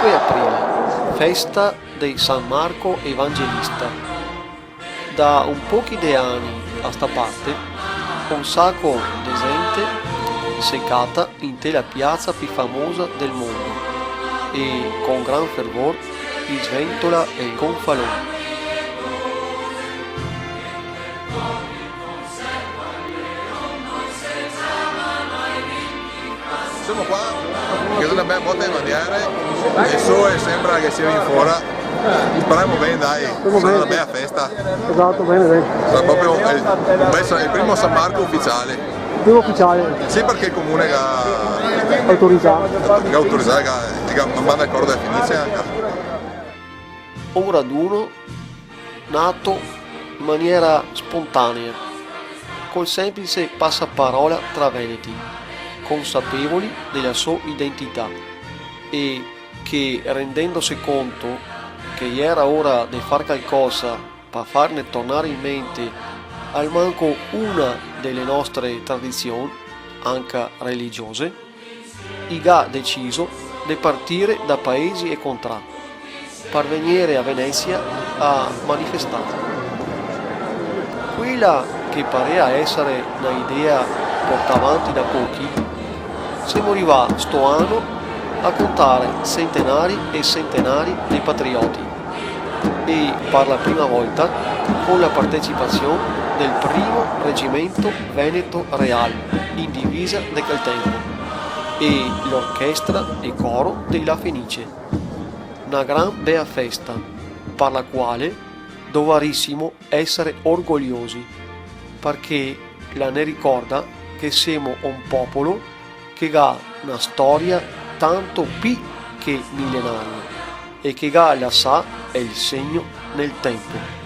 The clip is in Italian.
5 aprile, festa di San Marco Evangelista. Da un pochi di anni a sta parte, un sacco di gente seccata in la piazza più famosa del mondo e con gran fervor sventola il gonfalone. Siamo qua che non abbiamo botte di bandiere e so e sembra che siamo in fuori. Speriamo bene, dai, sarà una bella festa. Esatto, bene. Sarà proprio il primo San Marco ufficiale. Primo ufficiale. Sì, perché il comune che ha autorizzato, che manda d'accordo a finire anche. Un raduno nato in maniera spontanea, col semplice passaparola tra veneti, consapevoli della sua identità e che, rendendosi conto che era ora di far qualcosa per farne tornare in mente almanco una delle nostre tradizioni, anche religiose, ha deciso di partire da paesi e contrati per venire a Venezia a manifestare. Quella che parea essere un'idea portata avanti da pochi, siamo arrivati sto anno a contare centenari e centenari di patrioti e per la prima volta con la partecipazione del primo reggimento Veneto Real in divisa di quel tempo e l'orchestra e coro della Fenice. Una gran bella festa per la quale dovrissimo essere orgogliosi perché la ne ricorda che siamo un popolo che ha una storia tanto più che millenaria e che ha la sa e il segno nel tempo.